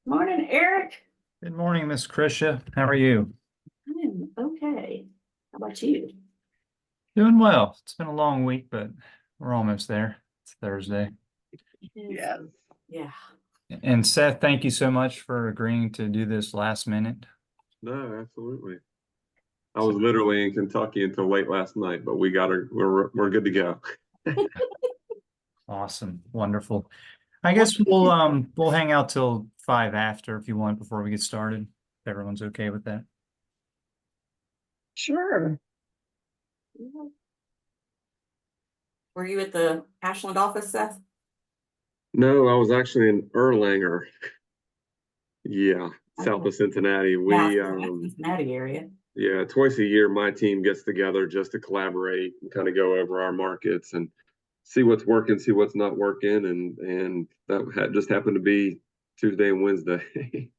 Morning, Eric. Good morning, Miss Krisha. How are you? I'm okay. How about you? Doing well. It's been a long week, but we're almost there. It's Thursday. Yes. Yeah. And Seth, thank you so much for agreeing to do this last minute. No, absolutely. I was literally in Kentucky until late last night, but we're good to go. Awesome. Wonderful. I guess we'll hang out till 5 after if you want before we get started. If everyone's okay with that. Sure. Were you at the Ashland office, Seth? No, I was actually in Erlanger. Yeah, south of Cincinnati. Cincinnati area. Yeah, twice a year my team gets together just to collaborate and kind of go over our markets and see what's working, see what's not working, and that just happened to be Tuesday and Wednesday.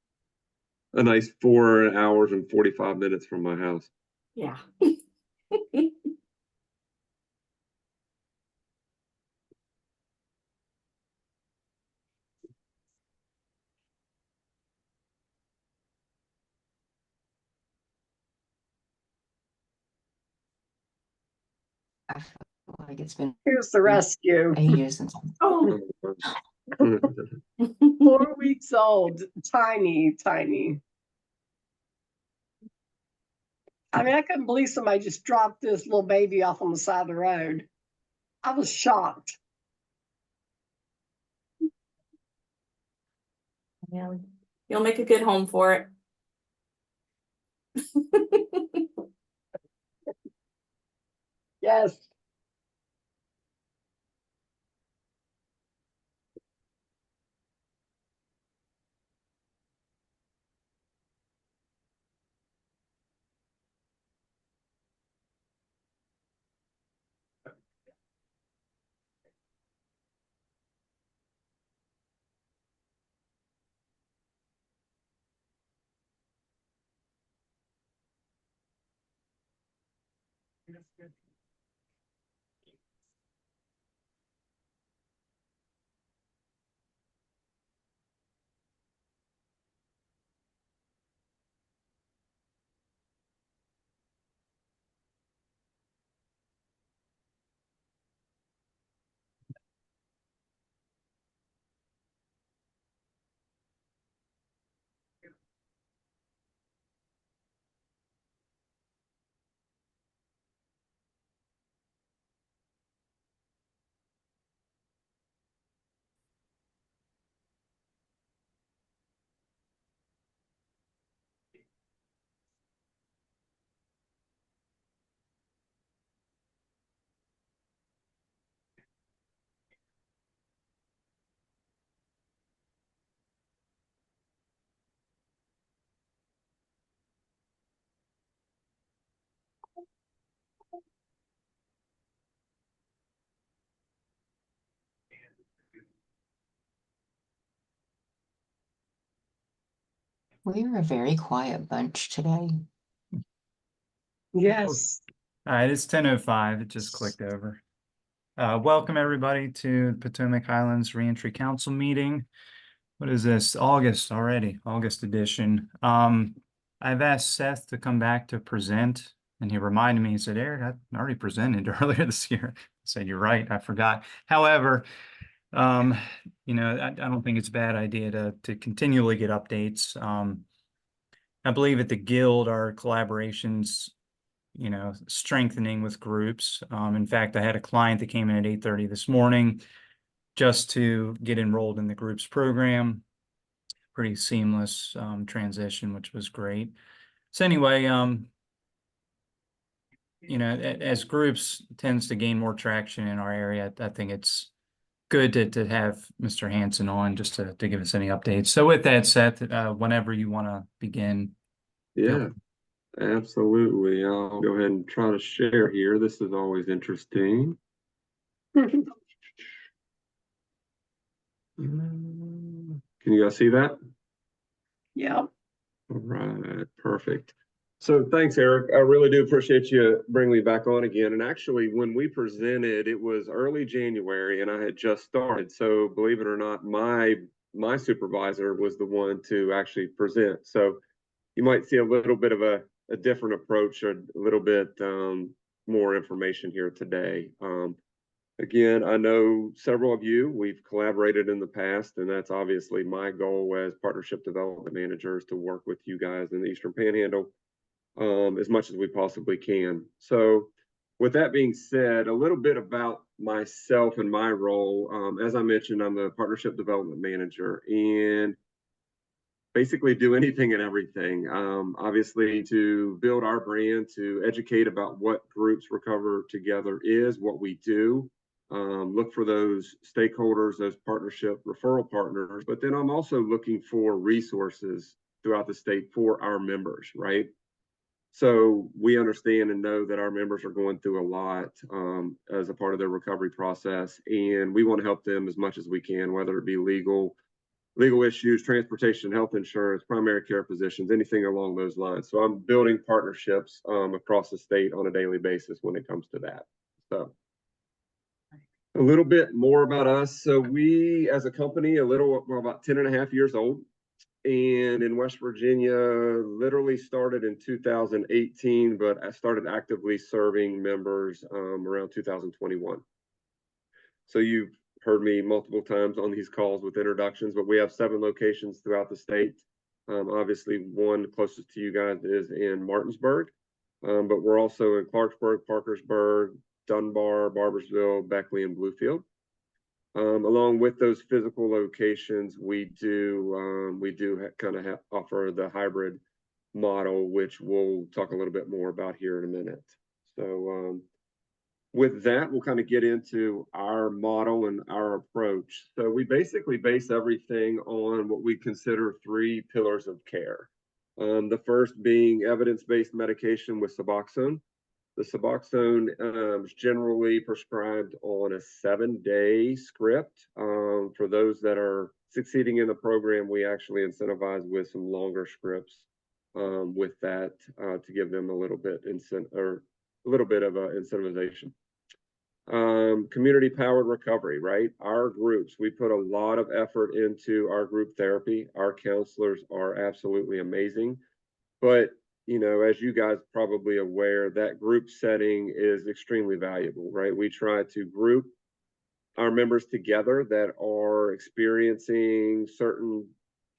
A nice 4 hours and 45 minutes from my house. Yeah. I feel like it's been here's the rescue. 8 years since Oh, 4 weeks old, tiny. I mean, I couldn't believe somebody just dropped this little baby off on the side of the road. I was shocked. yeah. You'll make a good home for it. Yes. We're a very quiet bunch today. Yes. All right, it's 10:05. It just clicked over. Welcome everybody to the Potomac Highlands Reentry Council meeting. What is this? August already, August edition. I've asked Seth to come back to present, and he reminded me, he said, Eric, I already presented earlier this year. I said, you're right, I forgot. However, you know, I don't think it's a bad idea to continually get updates. I believe at the Guild, our collaborations, you know, strengthening with groups. In fact, I had a client that came in at 8:30 this morning just to get enrolled in the groups program. Pretty seamless transition, which was great. So anyway, you know, as groups tends to gain more traction in our area, I think it's good to have Mr. Hanson on just to give us any updates. So with that, Seth, whenever you want to begin. Yeah, absolutely. I'll go ahead and try to share here. This is always interesting. Can you guys see that? Yeah. All right, perfect. So thanks, Eric. I really do appreciate you bringing me back on again. And actually, when we presented, it was early January and I had just started. So believe it or not, my my supervisor was the one to actually present. So you might see a little bit of a different approach, or a little bit more information here today. Again, I know several of you, we've collaborated in the past, and that's obviously my goal as partnership development managers, to work with you guys in the Eastern Panhandle as much as we possibly can. So with that being said, a little bit about myself and my role. As I mentioned, I'm the partnership development manager, and basically do anything and everything. Obviously, to build our brand, to educate about what Groups Recover Together is, what we do. Look for those stakeholders, those partnership referral partners, but then I'm also looking for resources throughout the state for our members, right? So we understand and know that our members are going through a lot as a part of their recovery process, and we want to help them as much as we can, whether it be legal issues, transportation, health insurance, primary care physicians, anything along those lines. So I'm building partnerships across the state on a daily basis when it comes to that. So a little bit more about us. So we, as a company, we're about 10 and a half years old. And in West Virginia, literally started in 2018, but I started actively serving members around 2021. So you've heard me multiple times on these calls with introductions, but we have 7 locations throughout the state. Obviously, one closest to you guys is in Martinsburg, but we're also in Clarksburg, Parkersburg, Dunbar, Barbersville, Beckley, and Bluefield. Along with those physical locations, we do offer the hybrid model, which we'll talk a little bit more about here in a minute. So with that, we'll kind of get into our model and our approach. So we basically base everything on what we consider 3 pillars of care. The first being evidence-based medication with Suboxone. The Suboxone is generally prescribed on a 7-day script. For those that are succeeding in the program, we actually incentivize with some longer scripts with that to give them a little bit of incentivization. Community-powered recovery, right? Our groups, we put a lot of effort into our group therapy. Our counselors are absolutely amazing, but you know, as you guys probably aware, that group setting is extremely valuable, right? We try to group our members together that are experiencing certain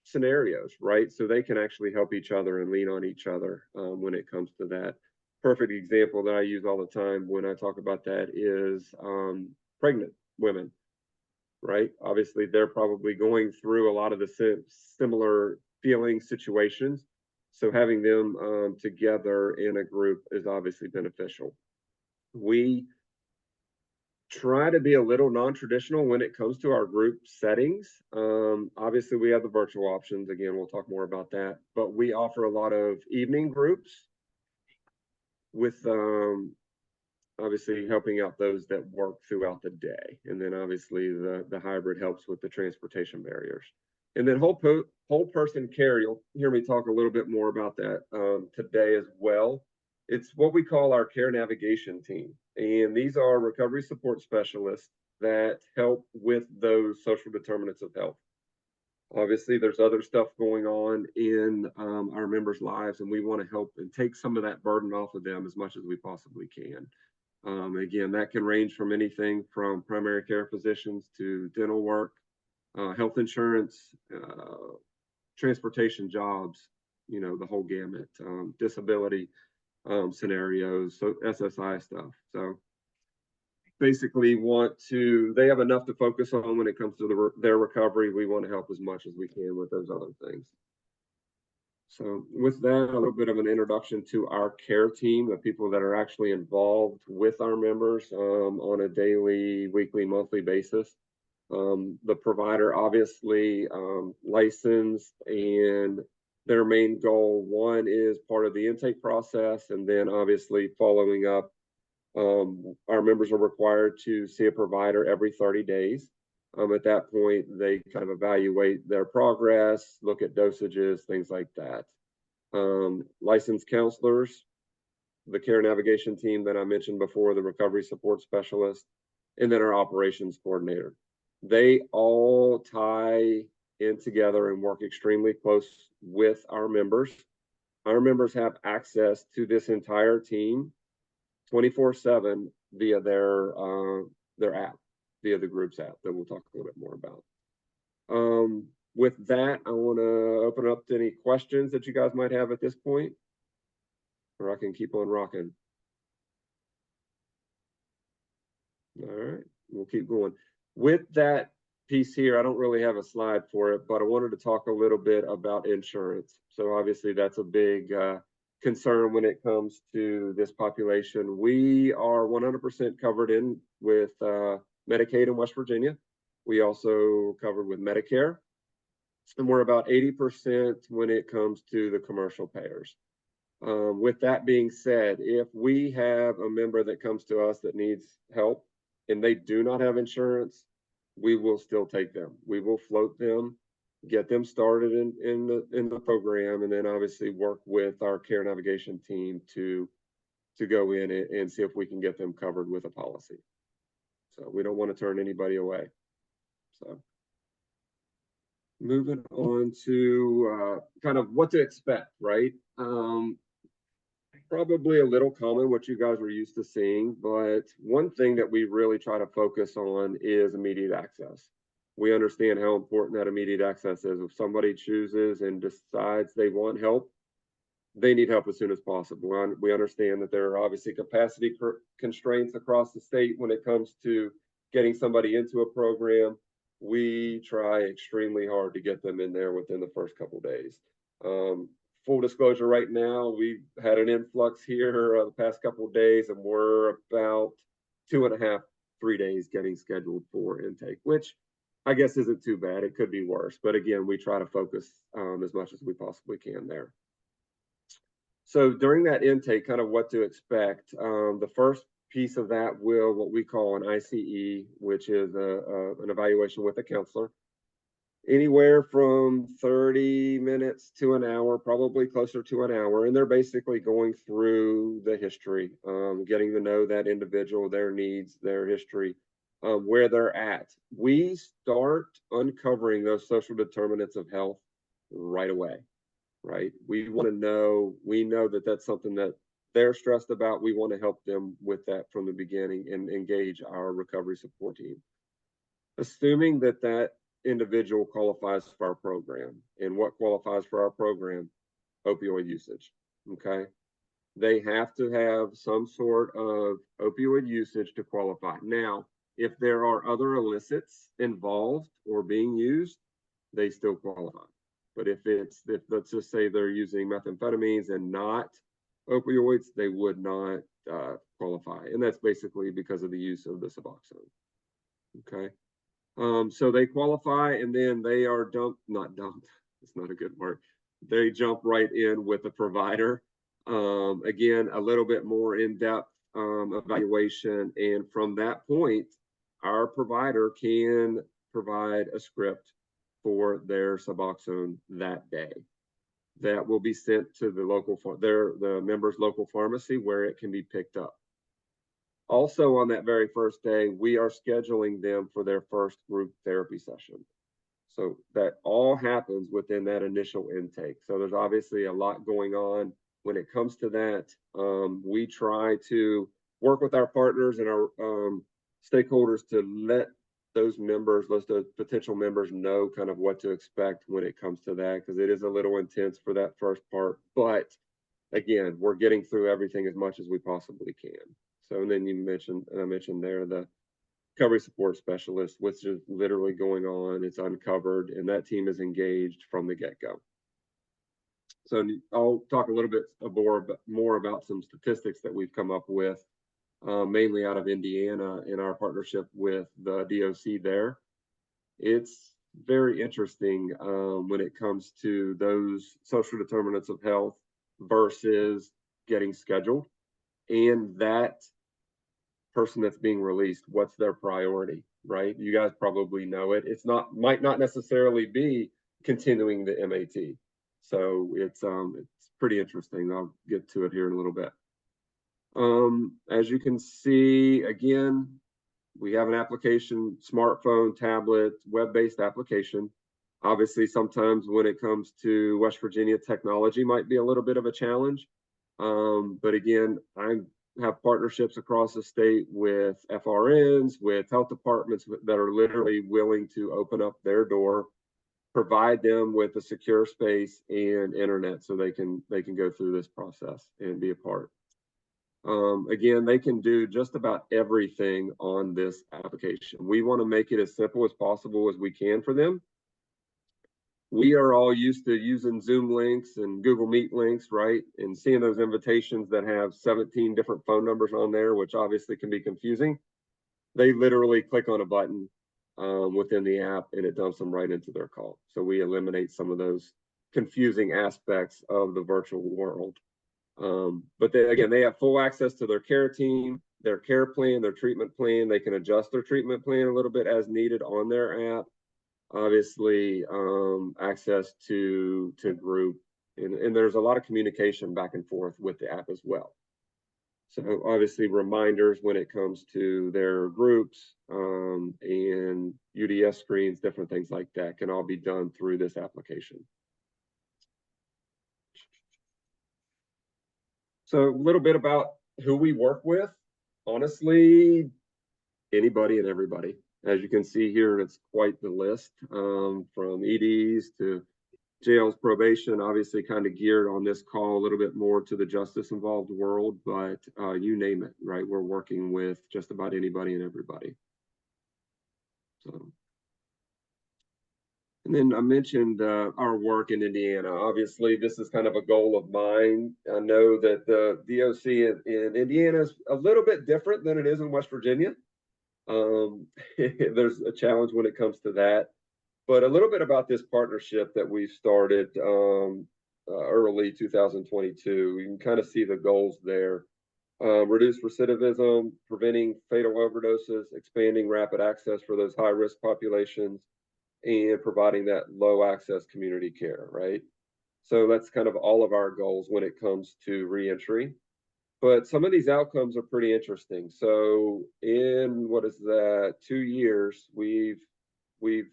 scenarios, right? So they can actually help each other and lean on each other when it comes to that. Perfect example that I use all the time when I talk about that is pregnant women, right? Obviously, they're probably going through a lot of the similar feeling situations. So having them together in a group is obviously beneficial. We try to be a little non-traditional when it comes to our group settings. Obviously, we have the virtual options. Again, we'll talk more about that. But we offer a lot of evening groups with obviously helping out those that work throughout the day. And then obviously the hybrid helps with the transportation barriers. And then whole person care, you'll hear me talk a little bit more about that today as well. It's what we call our care navigation team. And these are recovery support specialists that help with those social determinants of health. Obviously, there's other stuff going on in our members' lives, and we want to help and take some of that burden off of them as much as we possibly can. Again, that can range from anything from primary care physicians to dental work, health insurance, transportation jobs, you know, the whole gamut, disability scenarios, so SSI stuff. So basically they have enough to focus on when it comes to their recovery. We want to help as much as we can with those other things. So with that, a little bit of an introduction to our care team, the people that are actually involved with our members on a daily, weekly, monthly basis. The provider obviously licensed, and their main goal, one is part of the intake process, and then obviously following up. Our members are required to see a provider every 30 days. At that point, they kind of evaluate their progress, look at dosages, things like that. Licensed counselors, the care navigation team that I mentioned before, the recovery support specialist, and then our operations coordinator. They all tie in together and work extremely close with our members. Our members have access to this entire team 24/7 via their app, via the group's app that we'll talk a little bit more about. With that, I want to open up to any questions that you guys might have at this point, or I can keep on rocking. All right, we'll keep going. With that piece here, I don't really have a slide for it, but I wanted to talk a little bit about insurance. So obviously that's a big concern when it comes to this population. We are 100% covered in with Medicaid in West Virginia. We also covered with Medicare, and we're about 80% when it comes to the commercial payers. With that being said, if we have a member that comes to us that needs help and they do not have insurance, we will still take them. We will float them, get them started in the program, and then obviously work with our care navigation team to go in and see if we can get them covered with a policy. So we don't want to turn anybody away. So moving on to kind of what to expect, right? Probably a little common what you guys were used to seeing, but one thing that we really try to focus on is immediate access. We understand how important that immediate access is. If somebody chooses and decides they want help, they need help as soon as possible. We understand that there are obviously capacity constraints across the state when it comes to getting somebody into a program. We try extremely hard to get them in there within the first couple of days. Full disclosure, right now, we've had an influx here the past couple of days, and we're about 2.5, 3 days getting scheduled for intake, which I guess isn't too bad. It could be worse. But again, we try to focus as much as we possibly can there. So during that intake, kind of what to expect. The first piece of that will what we call an ICE, which is an evaluation with a counselor. Anywhere from 30 minutes to an hour, probably closer to an hour. And they're basically going through the history, getting to know that individual, their needs, their history, where they're at. We start uncovering those social determinants of health right away, right? We want to know, we know that that's something that they're stressed about. We want to help them with that from the beginning and engage our recovery support team. Assuming that that individual qualifies for our program. And what qualifies for our program? Opioid usage. Okay. They have to have some sort of opioid usage to qualify. Now, if there are other illicits involved or being used, they still qualify. But if let's just say they're using methamphetamines and not opioids, they would not qualify. And that's basically because of the use of the Suboxone. Okay. So they qualify, and then they are not dumped. It's not a good word. They jump right in with the provider. Again, a little bit more in-depth evaluation. And from that point, our provider can provide a script for their Suboxone that day. That will be sent to the member's local pharmacy where it can be picked up. Also, on that very first day, we are scheduling them for their first group therapy session. So that all happens within that initial intake. So there's obviously a lot going on when it comes to that. We try to work with our partners and our stakeholders to let those potential members know kind of what to expect when it comes to that, because it is a little intense for that first part. But again, we're getting through everything as much as we possibly can. So, and then I mentioned there the recovery support specialist, which is literally going on. It's uncovered, and that team is engaged from the get-go. So I'll talk a little bit more about some statistics that we've come up with, mainly out of Indiana in our partnership with the DOC there. It's very interesting when it comes to those social determinants of health versus getting scheduled, and that person that's being released, what's their priority, right? You guys probably know it. Might not necessarily be continuing the MAT. So it's pretty interesting. I'll get to it here in a little bit. As you can see, again, we have an application, smartphone, tablet, web-based application. Obviously, sometimes when it comes to West Virginia, technology might be a little bit of a challenge. But again, I have partnerships across the state with FRNs, with health departments that are literally willing to open up their door, provide them with a secure space and internet so they can go through this process and be a part. Again, they can do just about everything on this application. We want to make it as simple as possible as we can for them. We are all used to using Zoom links and Google Meet links, right? And seeing those invitations that have 17 different phone numbers on there, which obviously can be confusing. They literally click on a button within the app and it dumps them right into their call. So we eliminate some of those confusing aspects of the virtual world. But again, they have full access to their care team, their care plan, their treatment plan. They can adjust their treatment plan a little bit as needed on their app. Obviously, access to group, and there's a lot of communication back and forth with the app as well. So obviously reminders when it comes to their groups and UDS screens, different things like that can all be done through this application. So a little bit about who we work with. Honestly, anybody and everybody. As you can see here, it's quite the list, from EDs to jails, probation, obviously kind of geared on this call a little bit more to the justice involved world, but you name it, right? We're working with just about anybody and everybody. So, and then I mentioned our work in Indiana. Obviously, this is kind of a goal of mine. I know that the DOC in Indiana is a little bit different than it is in West Virginia. There's a challenge when it comes to that. But a little bit about this partnership that we started early 2022. You can kind of see the goals there. Reduce recidivism, preventing fatal overdoses, expanding rapid access for those high-risk populations, and providing that low-access community care, right? So that's kind of all of our goals when it comes to reentry. But some of these outcomes are pretty interesting. So in, what is that, 2 years, we've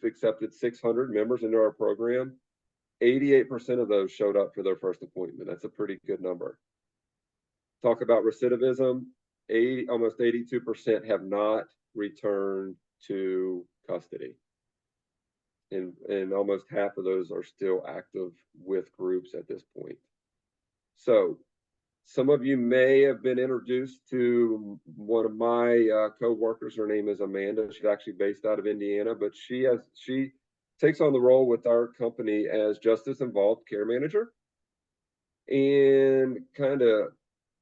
accepted 600 members into our program. 88% of those showed up for their first appointment. That's a pretty good number. Talk about recidivism, almost 82% have not returned to custody. And almost half of those are still active with groups at this point. So some of you may have been introduced to one of my co-workers. Her name is Amanda. She's actually based out of Indiana, but she takes on the role with our company as Justice Involved Care Manager. And kind of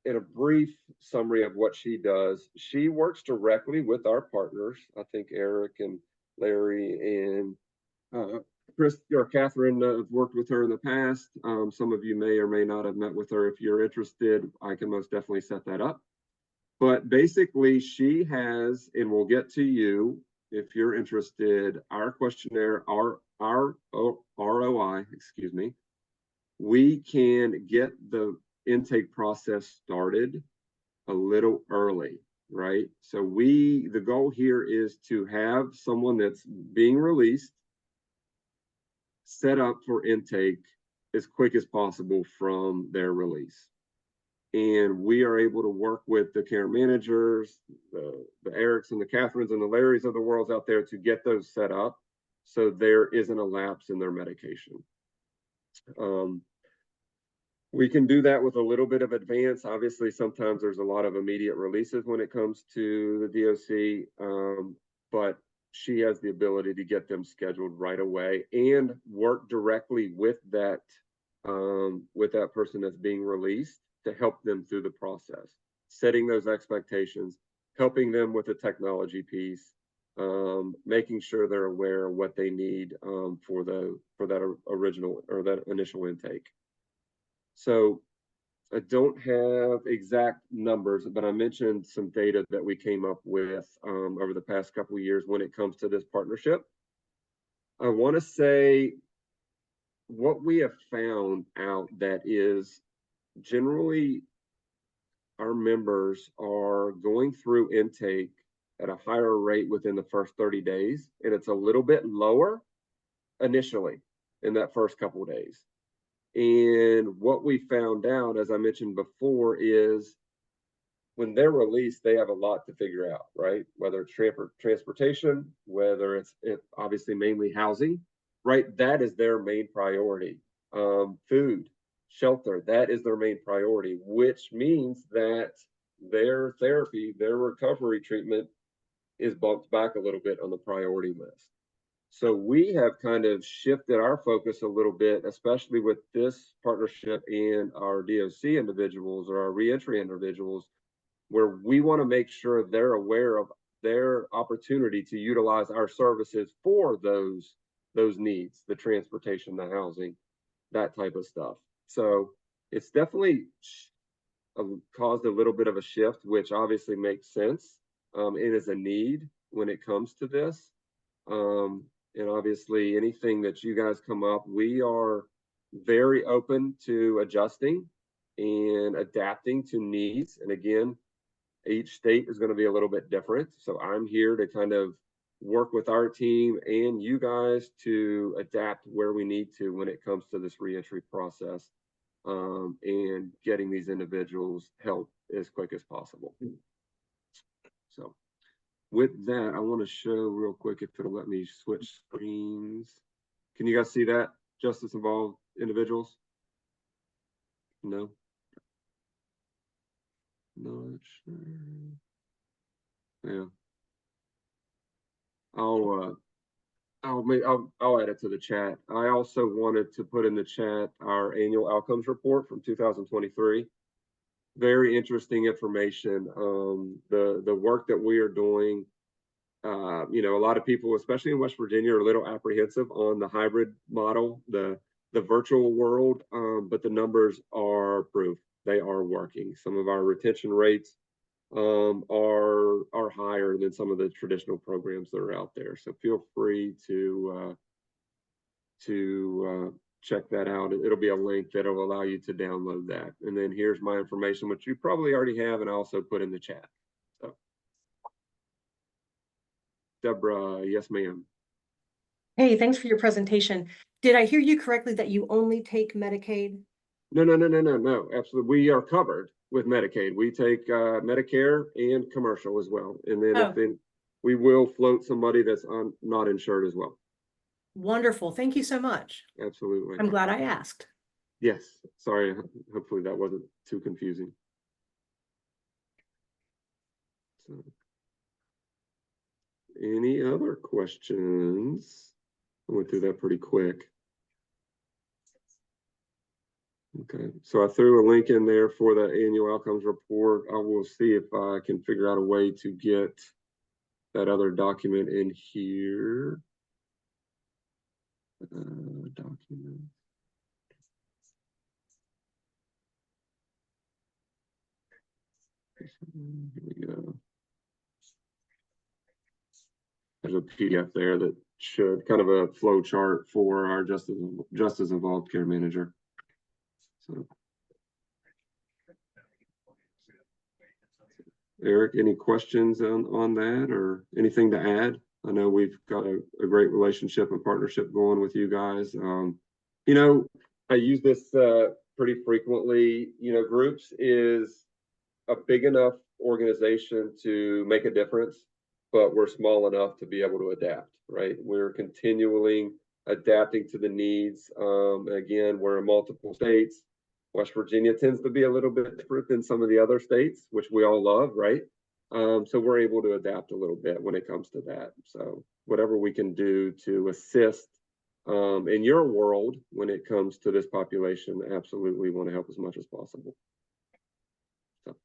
in a brief summary of what she does, she works directly with our partners. I think Eric and Larry and Chris or Catherine have worked with her in the past. Some of you may or may not have met with her. If you're interested, I can most definitely set that up. But basically, she has, and we'll get to you if you're interested, our questionnaire, our ROI, excuse me. We can get the intake process started a little early, right? So the goal here is to have someone that's being released set up for intake as quick as possible from their release. And we are able to work with the care managers, the Erics and the Catherines and the Larrys of the world out there to get those set up so there isn't a lapse in their medication. We can do that with a little bit of advance. Obviously, sometimes there's a lot of immediate releases when it comes to the DOC, but she has the ability to get them scheduled right away and work directly with that person that's being released to help them through the process, setting those expectations, helping them with the technology piece, making sure they're aware of what they need for that original or that initial intake. So I don't have exact numbers, but I mentioned some data that we came up with over the past couple of years when it comes to this partnership. I want to say what we have found out that is generally our members are going through intake at a higher rate within the first 30 days, and it's a little bit lower initially. in that first couple of days. And what we found out, as I mentioned before, is when they're released, they have a lot to figure out, right? Whether it's transportation, whether it's obviously mainly housing, right? That is their main priority. Food, shelter, that is their main priority, which means that their therapy, their recovery treatment is bumped back a little bit on the priority list. So we have kind of shifted our focus a little bit, especially with this partnership and our DOC individuals or our reentry individuals, where we want to make sure they're aware of their opportunity to utilize our services for those needs, the transportation, the housing, that type of stuff. So it's definitely caused a little bit of a shift, which obviously makes sense. It is a need when it comes to this. And obviously anything that you guys come up, we are very open to adjusting and adapting to needs. And again, each state is going to be a little bit different. So I'm here to kind of work with our team and you guys to adapt where we need to when it comes to this reentry process, and getting these individuals help as quick as possible. So with that, I want to show real quick, if it'll let me switch screens. Can you guys see that? Justice involved individuals? No? Not sure. Yeah. I'll add it to the chat. I also wanted to put in the chat our annual outcomes report from 2023. Very interesting information. The work that we are doing, you know, a lot of people, especially in West Virginia, are a little apprehensive on the hybrid model, the virtual world, but the numbers are proof. They are working. Some of our retention rates are higher than some of the traditional programs that are out there. So feel free to check that out. It'll be a link that'll allow you to download that. And then here's my information, which you probably already have, and I also put in the chat. So, Deborah, yes, ma'am. Hey, thanks for your presentation. Did I hear you correctly that you only take Medicaid? No, absolutely. We are covered with Medicaid. We take Medicare and commercial as well. And then we will float somebody that's not insured as well. Wonderful. Thank you so much. Absolutely. I'm glad I asked. Yes. Sorry. Hopefully that wasn't too confusing. So, any other questions? I went through that pretty quick. Okay, so I threw a link in there for the annual outcomes report. I will see if I can figure out a way to get that other document in here. Document. Here we go. There's a PDF there that should kind of a flow chart for our justice involved care manager. So, Eric, any questions on that or anything to add? I know we've got a great relationship and partnership going with you guys. You know, I use this pretty frequently. You know, Groups is a big enough organization to make a difference, but we're small enough to be able to adapt, right? We're continually adapting to the needs. Again, we're in multiple states. West Virginia tends to be a little bit different than some of the other states, which we all love, right? So we're able to adapt a little bit when it comes to that. So whatever we can do to assist in your world when it comes to this population, absolutely want to help as much as possible. So.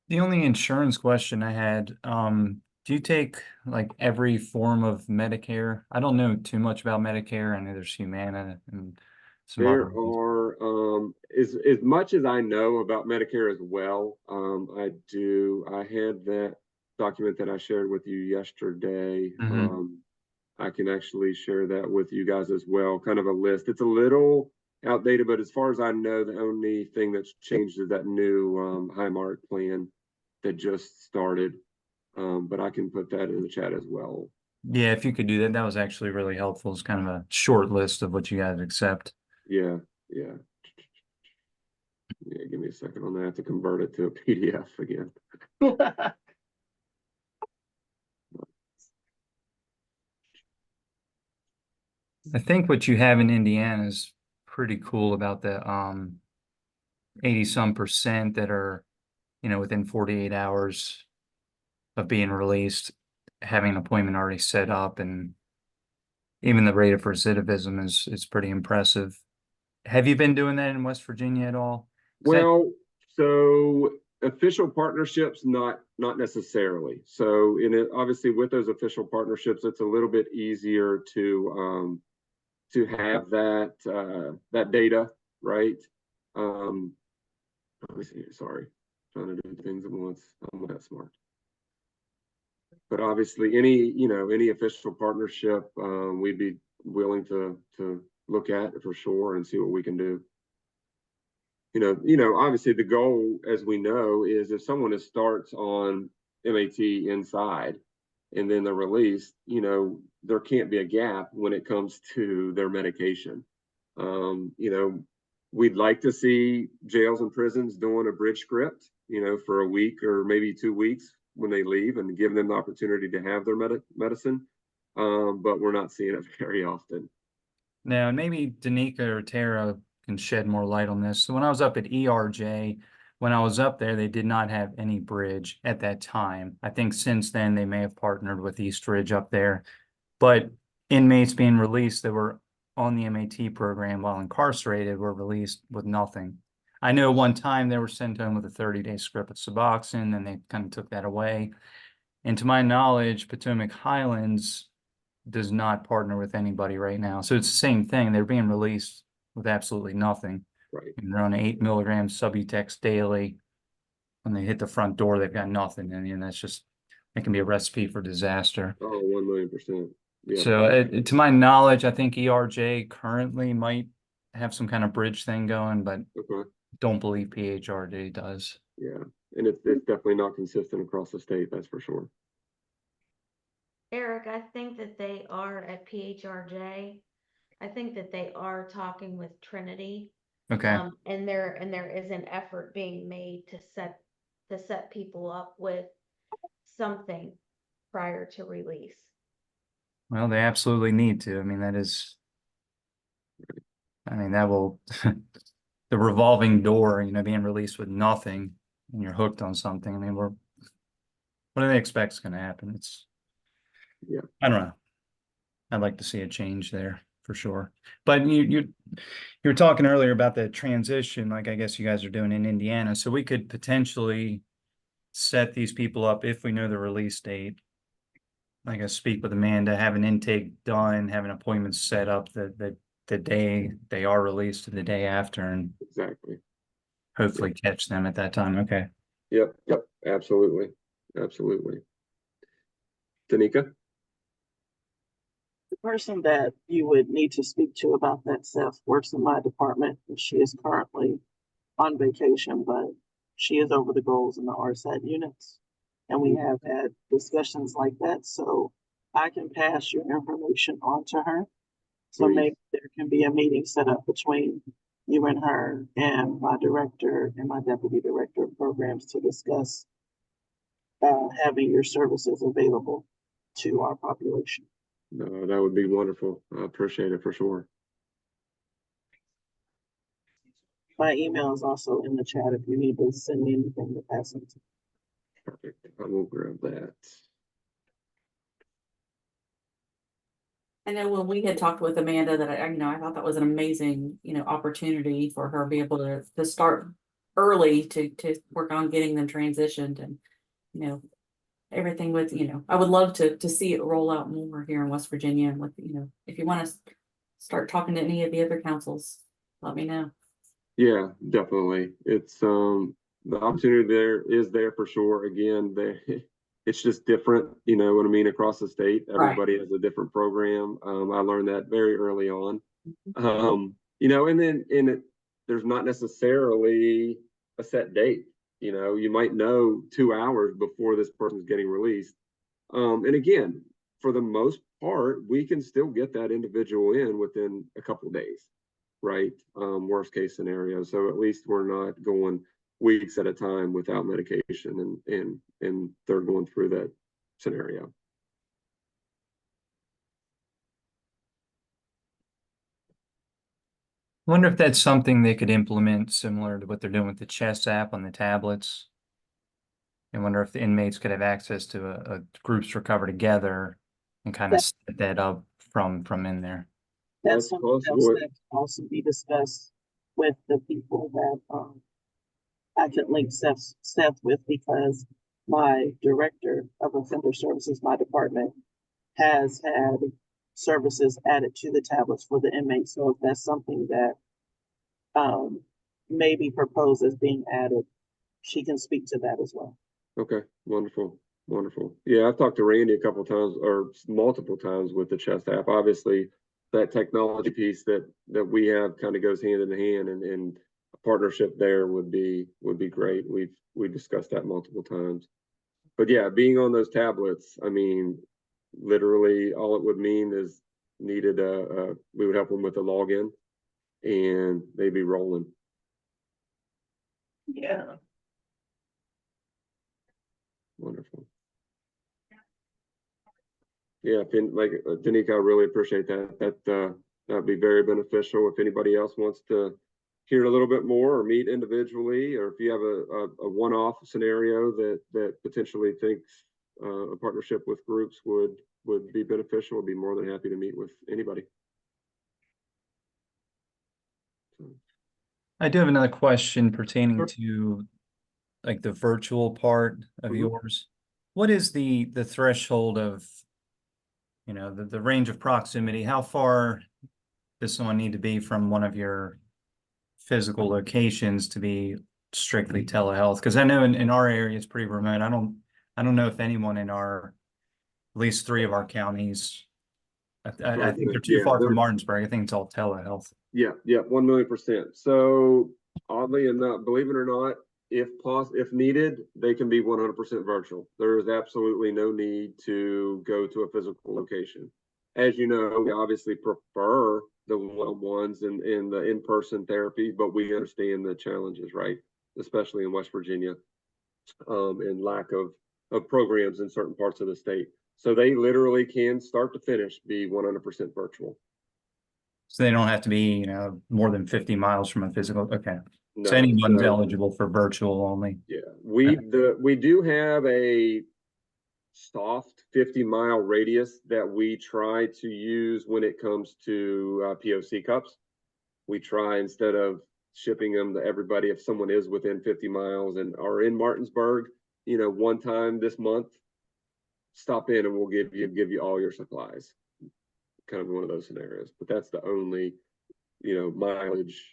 The only insurance question I had, do you take like every form of Medicare? I don't know too much about Medicare. I know there's Humana and some there other are as much as I know about Medicare as well. I had that document that I shared with you yesterday. I can actually share that with you guys as well, kind of a list. It's a little outdated, but as far as I know, the only thing that's changed is that new Highmark plan that just started. But I can put that in the chat as well. Yeah, if you could do that, that was actually really helpful. It's kind of a short list of what you guys accept. Yeah, yeah. Yeah, give me a second on that to convert it to a PDF again. I think what you have in Indiana is pretty cool about the 80-some% that are, within 48 hours of being released, having an appointment already set up, and even the rate of recidivism is pretty impressive. Have you been doing that in West Virginia at all? 'Cause Well, so official partnerships, not necessarily. So in it, obviously with those official partnerships, it's a little bit easier to have that data, right? Let me see, sorry, trying to do things at once. I'm not that smart. But obviously any official partnership, we'd be willing to look at for sure and see what we can do. Obviously the goal, as we know, is if someone starts on MAT inside and then they're released, there can't be a gap when it comes to their medication. We'd like to see jails and prisons doing a bridge script, for a week or maybe 2 weeks when they leave and give them the opportunity to have their medicine. But we're not seeing it very often. Now, maybe Danica or Tara can shed more light on this. So when I was up at ERJ, when I was up there, they did not have any bridge at that time. I think since then they may have partnered with Eastridge up there. But inmates being released that were on the MAT program while incarcerated were released with nothing. I know one time they were sent home with a 30-day script of Suboxone, and they kind of took that away. And to my knowledge, Potomac Highlands does not partner with anybody right now. So it's the same thing. They're being released with absolutely nothing. Right. And they're on 8 milligrams Subutex daily. When they hit the front door, they've got nothing. And that's just, it can be a recipe for disaster. Oh, 1,000,000%. Yeah. So to my knowledge, I think ERJ currently might have some kind of bridge thing going, but Okay. don't believe PHRJ does. Yeah. And it's definitely not consistent across the state, that's for sure. Eric, I think that they are at PHRJ. I think that they are talking with Trinity. Okay. And there is an effort being made to set people up with something prior to release. Well, they absolutely need to. I mean, that will, the revolving door, being released with nothing and you're hooked on something. I mean, what do they expect is going to happen? Yeah. I don't know. I'd like to see a change there for sure. But you were talking earlier about the transition, like I guess you guys are doing in Indiana. So we could potentially set these people up if we know the release date. Like I speak with Amanda, have an intake done, have an appointment set up the day they are released to the day after, and Exactly. hopefully catch them at that time. Okay. Yep. Absolutely. Tanika? The person that you would need to speak to about that, Seth, works in my department. She is currently on vacation, but she is over the goals in the RSAT units. And we have had discussions like that, so I can pass your information on to her. So Please. maybe there can be a meeting set up between you and her and my director and my deputy director of programs to discuss having your services available to our population. No, that would be wonderful. I appreciate it for sure. My email is also in the chat if you need to send me anything to pass it to. Perfect. I will grab that. I know when we had talked with Amanda that I thought that was an amazing, opportunity for her to be able to start early to work on getting them transitioned and, everything with, I would love to see it roll out more here in West Virginia. And with, if you want to start talking to any of the other councils, let me know. Yeah, definitely. It's the opportunity is there for sure. Again, it's just different, you know what I mean, across the state. Everybody has a different program. I learned that very early on. There's not necessarily a set date. You might know 2 hours before this person's getting released. And again, for the most part, we can still get that individual in within a couple of days, right? Worst case scenario. So at least we're not going weeks at a time without medication and they're going through that scenario. I wonder if that's something they could implement similar to what they're doing with the Chess app on the tablets. I wonder if the inmates could have access to a groups recover together and kind of set that up from in there. That's That's something else possible. that can also be discussed with the people that I could link Seth with, because my director of offender services, my department, has had services added to the tablets for the inmates. So if that's something that may be proposed as being added, she can speak to that as well. Okay, wonderful, wonderful. Yeah, I've talked to Randy a couple of times or multiple times with the Chest app. Obviously, that technology piece that we have kind of goes hand in hand, and a partnership there would be great. We discussed that multiple times. But yeah, being on those tablets, I mean, literally all it would mean is needed we would help them with a login, and they'd be rolling. Yeah. Wonderful. Yeah, like Danica, I really appreciate that. That'd be very beneficial. If anybody else wants to hear a little bit more or meet individually, or if you have a one-off scenario that potentially thinks a partnership with groups would be beneficial, I'd be more than happy to meet with anybody. I do have another question pertaining to like the virtual part of yours. What is the threshold of, you know, the range of proximity? How far does someone need to be from one of your physical locations to be strictly telehealth? Because I know in our area it's pretty remote. I don't know if anyone in at least 3 of our counties. I think they're too far from Martinsburg. I think it's all telehealth. Yeah, 1,000,000%. So oddly enough, believe it or not, if needed, they can be 100% virtual. There is absolutely no need to go to a physical location. As you know, we obviously prefer the one-on-ones and the in-person therapy, but we understand the challenges, right? Especially in West Virginia, and lack of programs in certain parts of the state. So they literally can start to finish be 100% virtual. So they don't have to be, you know, more than 50 miles from a physical. Okay. No, so anyone's eligible for virtual only. Yeah, we do have a soft 50-mile radius that we try to use when it comes to POC cups. We try, instead of shipping them to everybody, if someone is within 50 miles and are in Martinsburg, you know, one time this month, stop in and we'll give you all your supplies. Kind of one of those scenarios, but that's the only, you know, mileage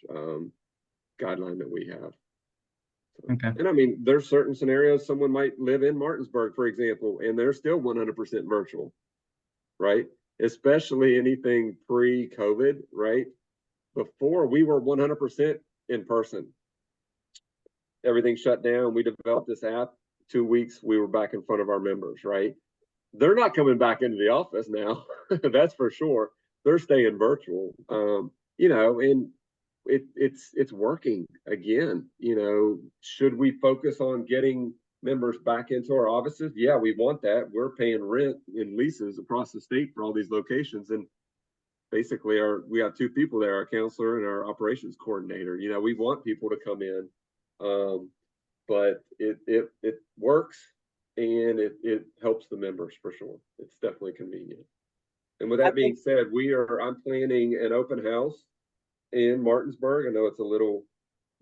guideline that we have. So, okay. And I mean, there's certain scenarios someone might live in Martinsburg, for example, and they're still 100% virtual, right? Especially anything pre-COVID, right? Before we were 100% in person. Everything shut down. We developed this app. 2 weeks, we were back in front of our members, right? They're not coming back into the office now. That's for sure. They're staying virtual. You know, and it's working again. You know, should we focus on getting members back into our offices? Yeah, we want that. We're paying rent and leases across the state for all these locations, and basically we have 2 people there, our counselor and our operations coordinator. You know, we want people to come in, but it works, and it helps the members for sure. It's definitely convenient. And with that being said, I'm planning an open house in Martinsburg. I know it's a little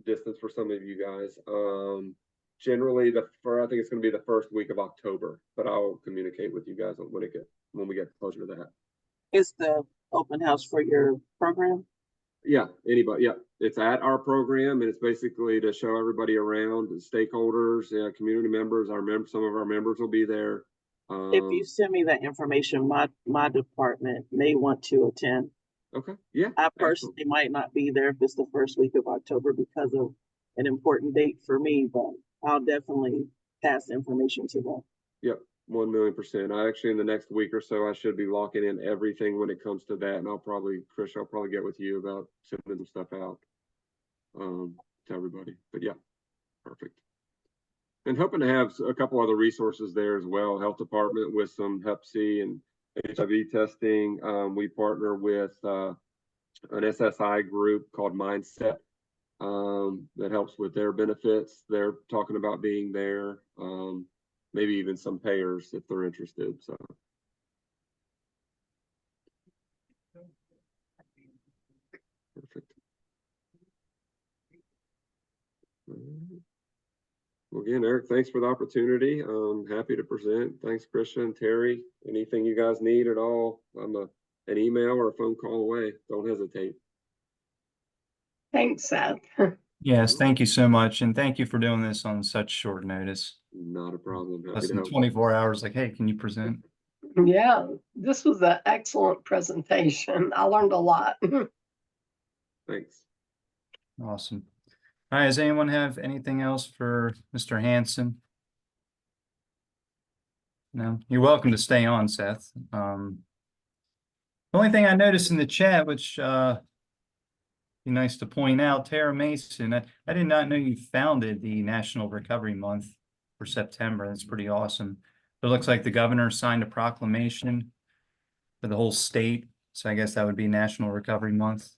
distance for some of you guys. Generally I think it's going to be the first week of October, but I'll communicate with you guys when we get closer to that. Is the open house for your program? Yeah, anybody. Yeah, it's at our program, and it's basically to show everybody around, the stakeholders, community members. Some of our members will be there. If you send me that information, my department may want to attend. Okay. Yeah. I personally might not be there if it's the first week of October because of an important date for me, but I'll definitely pass information to them. Yep. 1,000,000%. I actually, in the next week or so, I should be locking in everything when it comes to that. And Chris, I'll probably get with you about sending some stuff out to everybody. But yeah, perfect. And hoping to have a couple other resources there as well. Health department with some Hep C and HIV testing. We partner with an SSI group called Mindset that helps with their benefits. They're talking about being there. Maybe even some payers if they're interested. So. Perfect. Well, again, Eric, thanks for the opportunity. I'm happy to present. Thanks, Christian, Terry. Anything you guys need at all, I'm an email or a phone call away. Don't hesitate. Thanks, Seth. Yes, thank you so much. And thank you for doing this on such short notice. Not a problem. Happy Less to than help. 24 hours, like, hey, can you present? Yeah, this was an excellent presentation. I learned a lot. Thanks. Awesome. All right, does anyone have anything else for Mr. Hanson? No, you're welcome to stay on, Seth. The only thing I noticed in the chat, which be nice to point out, Tara Mason, I did not know you founded the National Recovery Month for September. That's pretty awesome. It looks like the governor signed a proclamation for the whole state. So I guess that would be National Recovery Month.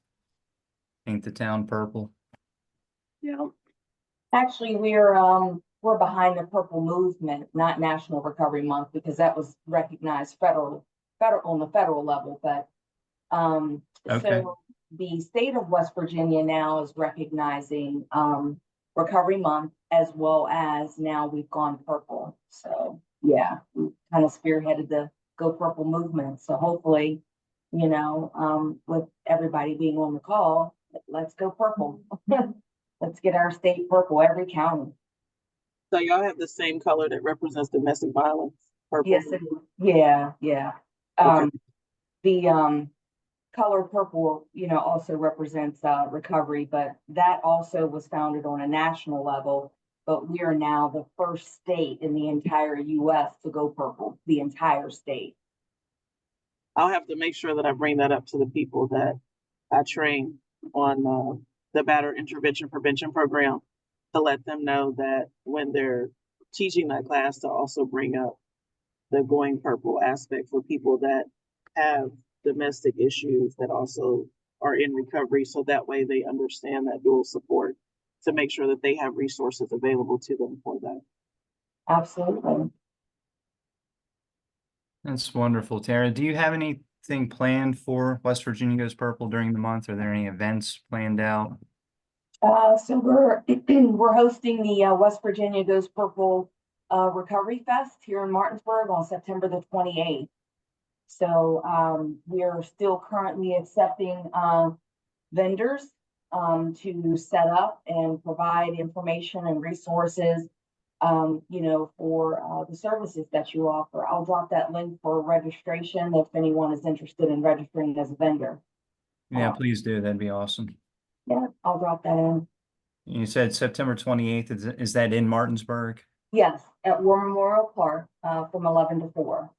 Paint the town purple. Yeah. Actually, we're behind the Purple Movement, not National Recovery Month, because that was recognized federal on the federal level. But Okay. so the state of West Virginia now is recognizing Recovery Month, as well as now we've gone purple. So yeah, we kind of spearheaded the Go Purple movement. So hopefully, with everybody being on the call, let's go purple. Let's get our state purple, every county. So y'all have the same color that represents domestic violence? Purple. Yes, it is. Yeah, yeah. Okay. The color purple, also represents recovery, but that also was founded on a national level. But we are now the first state in the entire U.S. to go purple, the entire state. I'll have to make sure that I bring that up to the people that I train on the batterer intervention prevention program, to let them know that when they're teaching that class, to also bring up the going purple aspect for people that have domestic issues that also are in recovery. So that way they understand that dual support, to make sure that they have resources available to them for that. Absolutely. That's wonderful, Tara. Do you have anything planned for West Virginia Goes Purple during the month? Are there any events planned out? So we're hosting the West Virginia Goes Purple Recovery Fest here in Martinsburg on September the 28th. So we are still currently accepting vendors to set up and provide information and resources, for the services that you offer. I'll drop that link for registration if anyone is interested in registering as a vendor. Yeah, please do. That'd be awesome. Yeah, I'll drop that in. You said September 28th. Is that in Martinsburg? Yes, at War Memorial Park from 11 to 4.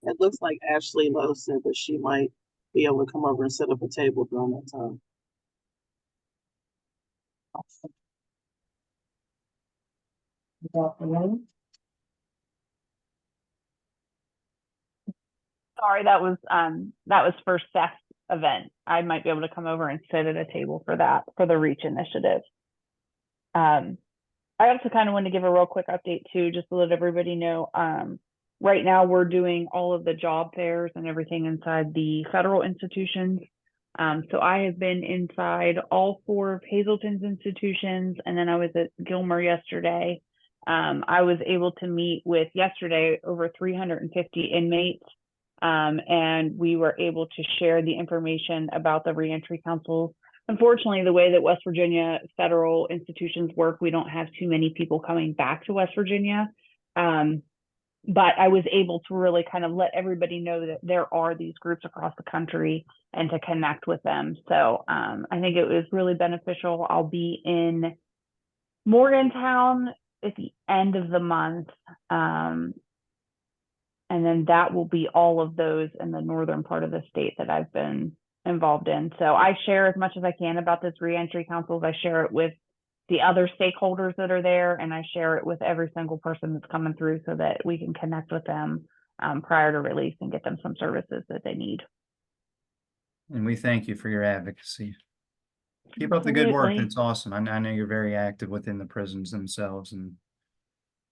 It looks like Ashley Lowe said that she might be able to come over and set up a table during that time. Awesome. Drop the link. Sorry, that was for Seth's event. I might be able to come over and sit at a table for that, for the REACH initiative. I also kind of want to give a real quick update too, just to let everybody know. Right now we're doing all of the job fairs and everything inside the federal institutions. So I have been inside all 4 of Hazelton's institutions, and then I was at Gilmer yesterday. I was able to meet with yesterday over 350 inmates. And we were able to share the information about the reentry councils. Unfortunately, the way that West Virginia federal institutions work, we don't have too many people coming back to West Virginia. But I was able to really kind of let everybody know that there are these groups across the country and to connect with them. So I think it was really beneficial. I'll be in Morgantown at the end of the month. And then that will be all of those in the northern part of the state that I've been involved in. So I share as much as I can about this reentry councils. I share it with the other stakeholders that are there, and I share it with every single person that's coming through so that we can connect with them prior to release and get them some services that they need. And we thank you for your advocacy. Keep up the good work. Absolutely. That's awesome. I know you're very active within the prisons themselves. And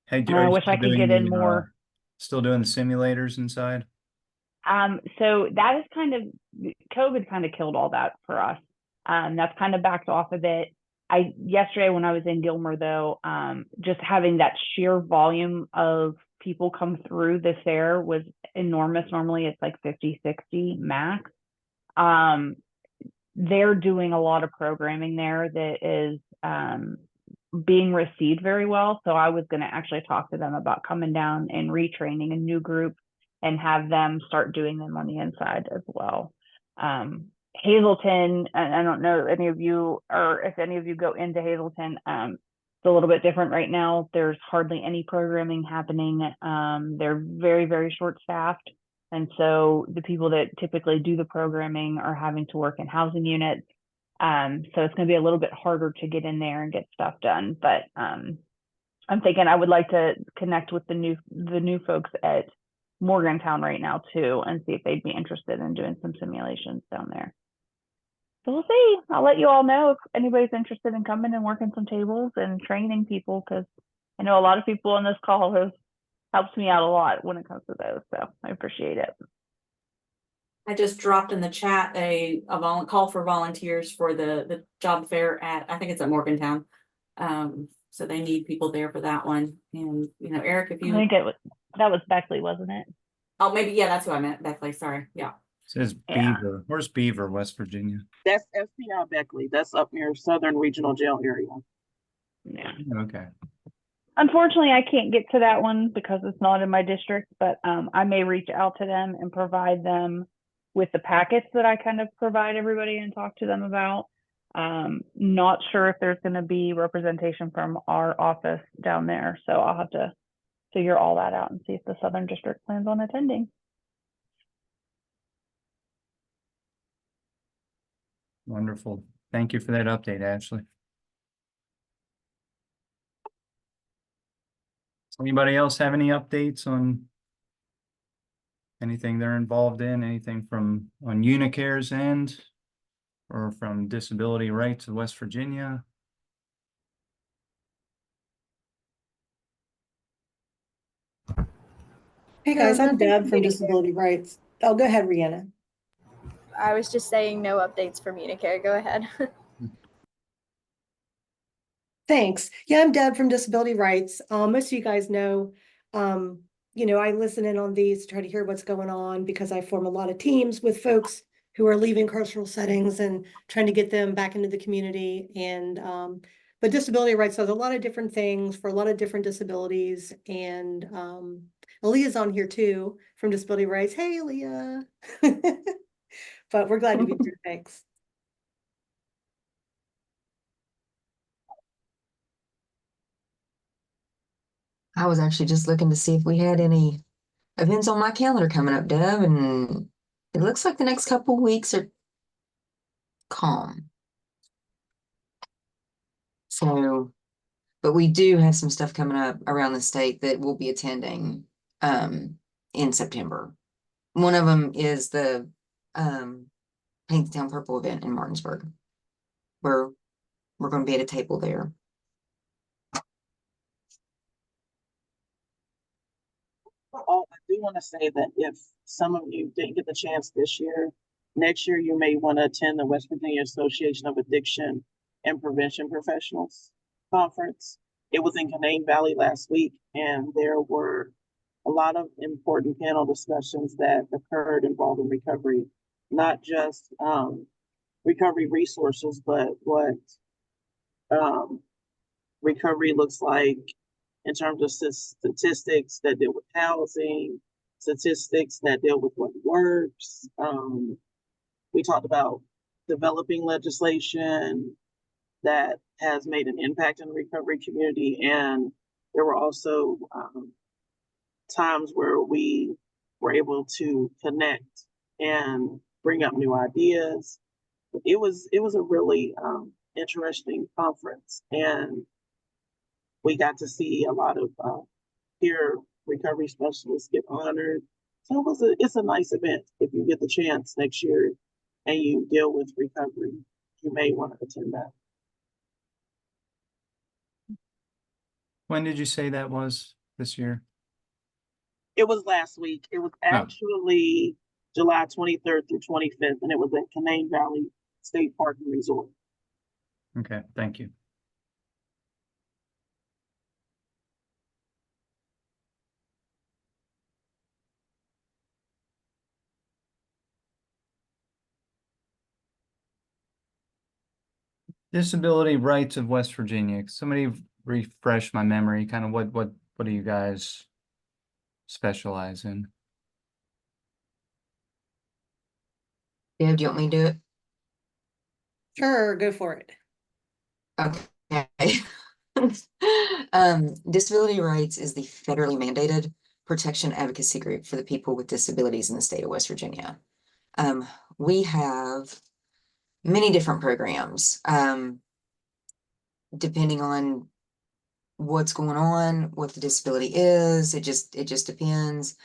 hey, I wish I could get in more. Still doing the simulators inside? So that is kind of, COVID kind of killed all that for us. That's kind of backed off of it. Yesterday when I was in Gilmer though, just having that sheer volume of people come through this fair was enormous. Normally it's like 50, 60 max. They're doing a lot of programming there that is being received very well. So I was going to actually talk to them about coming down and retraining a new group and have them start doing them on the inside as well. Hazleton, I don't know any of you, or if any of you go into Hazleton, it's a little bit different right now. There's hardly any programming happening. They're very, very short staffed. And so the people that typically do the programming are having to work in housing units. So it's going to be a little bit harder to get in there and get stuff done. But I'm thinking I would like to connect with the new folks at Morgantown right now too, and see if they'd be interested in doing some simulations down there. So we'll see. I'll let you all know if anybody's interested in coming and working some tables and training people, because I know a lot of people on this call have helped me out a lot when it comes to those. So I appreciate it. I just dropped in the chat a call for volunteers for the job fair at, I think it's at Morgantown. So they need people there for that one. And, you know, Eric, if you. I think that was Beckley, wasn't it? Oh, maybe, yeah, that's who I meant, Beckley, sorry, yeah. It says Beaver. Where's Beaver, West Virginia? That's FBI Beckley. That's up near Southern Regional Jail area. Yeah. Okay. Unfortunately, I can't get to that one because it's not in my district, but I may reach out to them and provide them with the packets that I kind of provide everybody and talk to them about. Not sure if there's going to be representation from our office down there. So I'll have to figure all that out and see if the Southern District plans on attending. Wonderful. Thank you for that update, Ashley. Does anybody else have any updates on anything they're involved in, anything from on Unicare's end or from Disability Rights of West Virginia? Hey guys, I'm nothing Deb from from Unicare. Disability Rights. Oh, go ahead, Rihanna. I was just saying no updates from Unicare. Go ahead. Thanks. Yeah, I'm Deb from Disability Rights. Most of you guys know, you know, I listen in on these to try to hear what's going on because I form a lot of teams with folks who are leaving carceral settings and trying to get them back into the community. And but Disability Rights does a lot of different things for a lot of different disabilities. And Aaliyah's on here too from Disability Rights. Hey, Aaliyah. But we're glad to be here. Thanks. I was actually just looking to see if we had any events on my calendar coming up, Deb, and it looks like the next couple weeks are calm. So, but we do have some stuff coming up around the state that we'll be attending in September. One of them is the Paint the Town Purple event in Martinsburg, where we're going to be at a table there. Oh, I do want to say that if some of you didn't get the chance this year, next year you may want to attend the West Virginia Association of Addiction and Prevention Professionals Conference. It was in Canaan Valley last week, and there were a lot of important panel discussions that occurred involving recovery, not just recovery resources, but what recovery looks like in terms of statistics that deal with housing, statistics that deal with what works. We talked about developing legislation, that has made an impact in the recovery community. And there were also times where we were able to connect and bring up new ideas. It was a really interesting conference, and we got to see a lot of peer recovery specialists get honored. So it's a nice event. If you get the chance next year and you deal with recovery, you may want to attend that. When did you say that was this year? It was last week. It was actually July 23rd through 25th, and it was at Canaan Valley State Park and Resort. Okay, thank you. Disability rights of West Virginia. Somebody refresh my memory. Kind of what do you guys specialize in? Yeah, do you want me to do it? Sure, go for it. Okay. Disability rights is the federally mandated protection advocacy group for the people with disabilities in the state of West Virginia. We have many different programs, depending on what's going on, what the disability is. It just depends.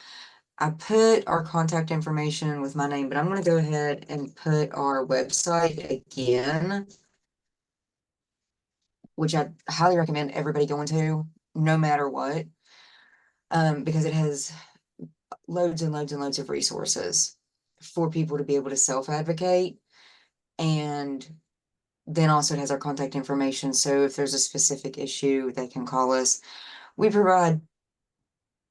I put our contact information with my name, but I'm going to go ahead and put our website again, which I highly recommend everybody going to, no matter what, because it has loads and loads and loads of resources for people to be able to self-advocate. And then also it has our contact information. So if there's a specific issue, they can call us. We provide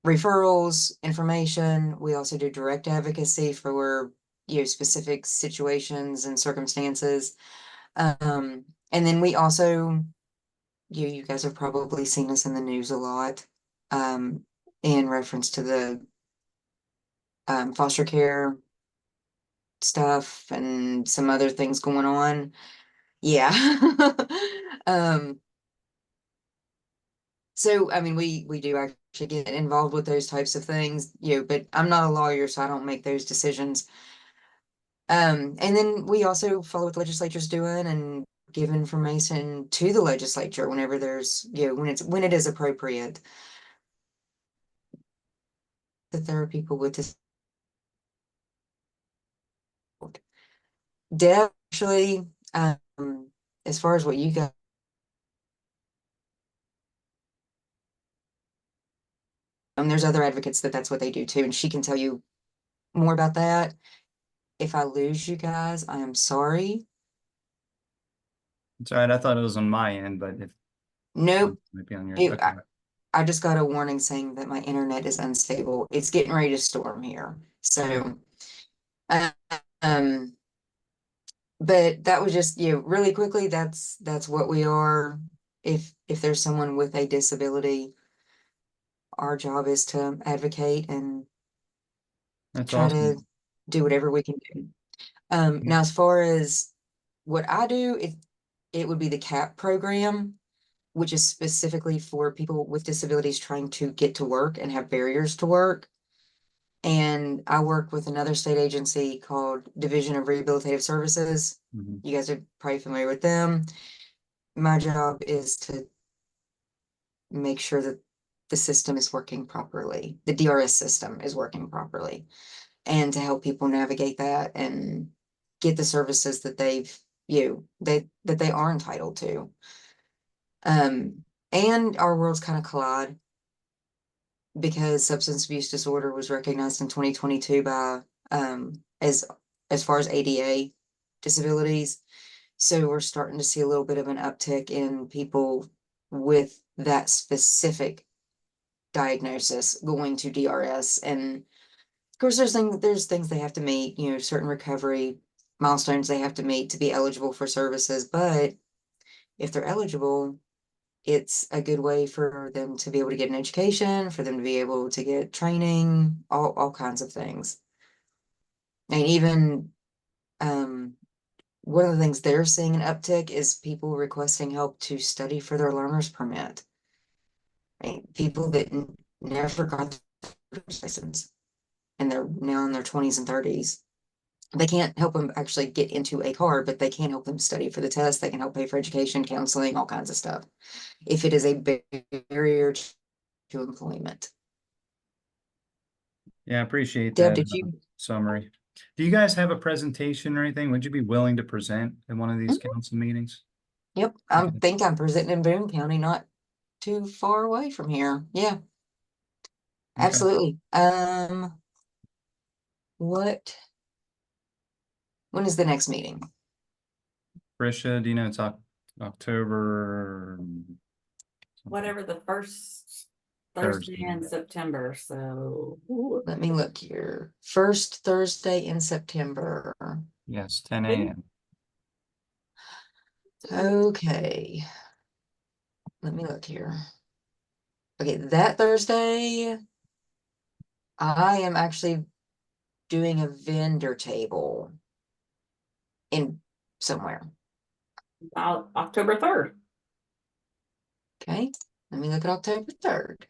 referrals, information. We also do direct advocacy for, specific situations and circumstances. And then we also, you guys have probably seen us in the news a lot, in reference to the foster care stuff and some other things going on. Yeah. So, I mean, we do actually get involved with those types of things, but I'm not a lawyer, so I don't make those decisions. And then we also follow what the legislature's doing and give information to the legislature whenever there's, when it is appropriate. That there are people with this. Deb, actually, as far as what you got. There's other advocates that's what they do too, and she can tell you more about that. If I lose you guys, I am sorry. It's all right. I thought it was on my end, but if Nope. it might be on yours. Okay. I just got a warning saying that my internet is unstable. It's getting ready to storm here. So, but that was just, really quickly, that's what we are. If there's someone with a disability, our job is to advocate and That's try awesome. to do whatever we can do. Now, as far as what I do, it would be the CAP program, which is specifically for people with disabilities trying to get to work and have barriers to work. And I work with another state agency called Division of Rehabilitative Services. Mhm. You guys are probably familiar with them. My job is to make sure that the system is working properly. The DRS system is working properly, and to help people navigate that and get the services that that they are entitled to. And our worlds kind of collide because substance abuse disorder was recognized in 2022 by as far as ADA disabilities. So we're starting to see a little bit of an uptick in people with that specific diagnosis going to DRS. And of course, there's things they have to meet, certain recovery milestones they have to meet to be eligible for services. But if they're eligible, it's a good way for them to be able to get an education, for them to be able to get training, all kinds of things. And even one of the things they're seeing an uptick is people requesting help to study for their learner's permit. Right? People that never got their license and they're now in their 20s and 30s. They can't help them actually get into a car, but they can help them study for the test. They can help pay for education, counseling, all kinds of stuff. If it is a barrier to employment. Yeah, I appreciate Deb, that did you? summary. Do you guys have a presentation or anything? Would you be willing to present in one of these council meetings? Yep, I think I'm presenting in Boone County, not too far away from here. Yeah, absolutely. What? When is the next meeting? Risha, do you know it's October? Whatever the first Thursday in September, so. Let me look here. First Thursday in September. Yes, 10 a.m. Okay. Let me look here. Okay, that Thursday, I am actually doing a vendor table in somewhere. About October 3rd. Okay, let me look at October 3rd.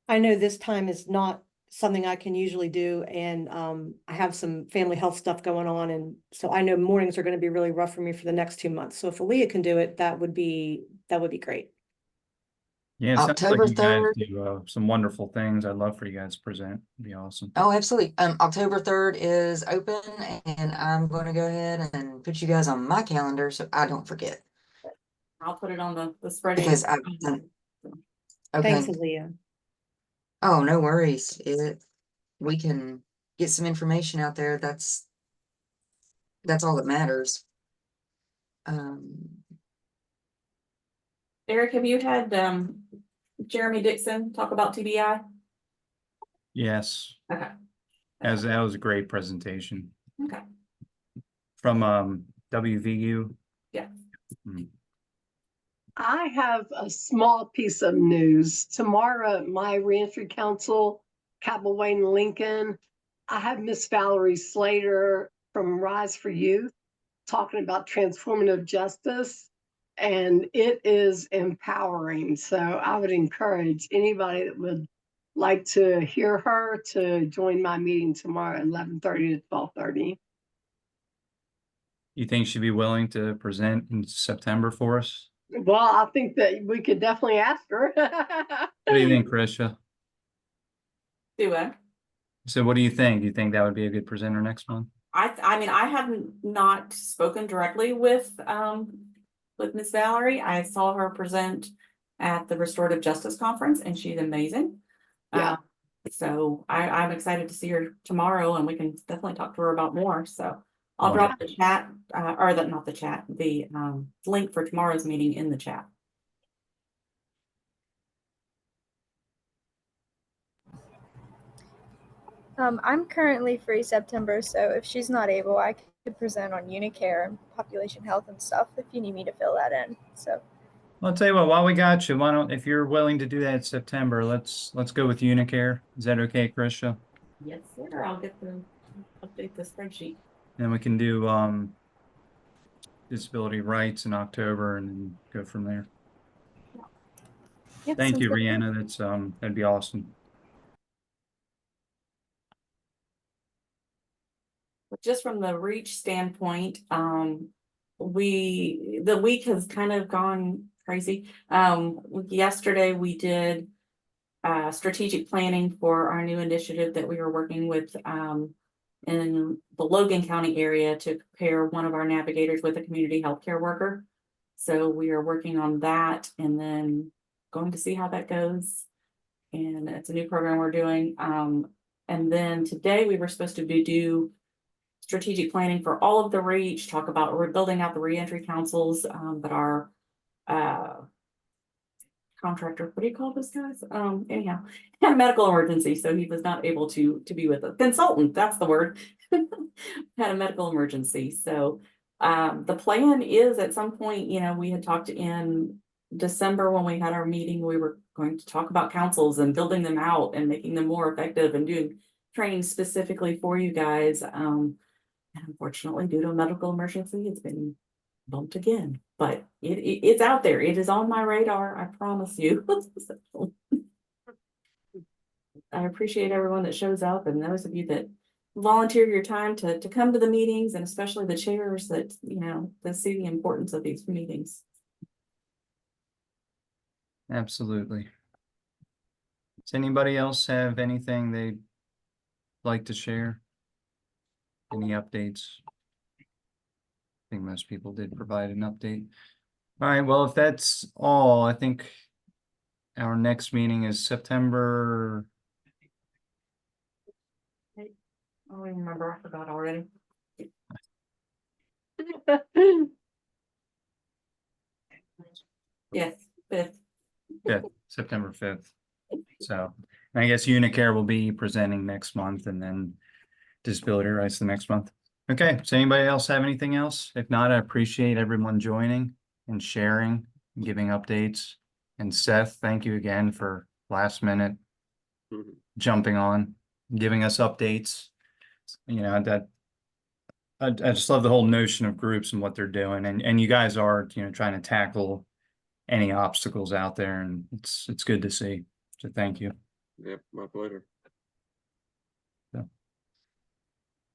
I know this time is not something I can usually do, and I have some family health stuff going on, and so I know mornings are going to be really rough for me for the next 2 months. So if Aaliyah can do it, that would be great. Yeah, it sounds like October you guys 3rd. do some wonderful things. I'd love for you guys to present. It'd be awesome. Oh, absolutely. October 3rd is open, and I'm going to go ahead and put you guys on my calendar so I don't forget. I'll put it on the spreadsheet. Because I've done. Okay. Thanks, Aaliyah. Oh, no worries. We can get some information out there. That's all that matters. Eric, have you had Jeremy Dixon talk about TBI? Yes. Okay. That was a great presentation. Okay. From WVU. Yeah. I have a small piece of news. Tomorrow at my reentry council, Cabell Wayne Lincoln, I have Miss Valerie Slater from Rise for Youth talking about transformative justice, and it is empowering. So I would encourage anybody that would like to hear her to join my meeting tomorrow at 11:30 to 12:30. You think she'd be willing to present in September for us? Well, I think that we could definitely ask her. What do you think, Krisha? Do it. So what do you think? Do you think that would be a good presenter next month? I mean, I haven't not spoken directly with Miss Valerie. I saw her present at the Restorative Justice Conference, and she's amazing. Yeah. So I'm excited to see her tomorrow, and we can definitely talk to her about more. So I'll drop the chat, or not the chat, the link for tomorrow's meeting in the chat. I'm currently free September, so if she's not able, I could present on Unicare and population health and stuff if you need me to fill that in. So I'll tell you what, while we got you, why don't, if you're willing to do that in September, let's go with Unicare. Is that okay, Krisha? Yes, sir. I'll update the spreadsheet. And we can do disability rights in October and then go from there. yeah, Thank you, good. Rihanna. That's that'd be awesome. But just from the reach standpoint, the week has kind of gone crazy. Yesterday we did strategic planning for our new initiative that we were working with in the Logan County area to pair one of our navigators with a community healthcare worker. So we are working on that and then going to see how that goes. And it's a new program we're doing. And then today we were supposed to do strategic planning for all of the reach, talk about rebuilding out the reentry councils, but our contractor, what do you call this guys? Anyhow, had a medical emergency, so he was not able to be with us. Consultant, that's the word. Had a medical emergency. So the plan is at some point, we had talked in December when we had our meeting, we were going to talk about councils and building them out and making them more effective and doing training specifically for you guys. And unfortunately, due to a medical emergency, it's been bumped again, but it's out there. It is on my radar. I promise you. So, I appreciate everyone that shows up and those of you that volunteer your time to come to the meetings, and especially the chairs that, that see the importance of these meetings. Absolutely. Does anybody else have anything they'd like to share? Any updates? I think most people did provide an update. All right, well, if that's all, I think our next meeting is September. I don't even remember. I forgot already. Yes, 5th. 5th, September 5th. So I guess Unicare will be presenting next month, and then Disability Rights the next month. Okay, does anybody else have anything else? If not, I appreciate everyone joining and sharing and giving updates. And Seth, thank you again for last minute jumping on, giving us updates. That I just love the whole notion of groups and what they're doing, and you guys are trying to tackle any obstacles out there, and it's good to see. So thank you. Yep, my pleasure.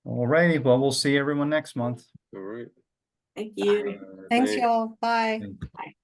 All righty, well, we'll see everyone next month. All right. Thank you. Thanks, y'all. Bye. Bye.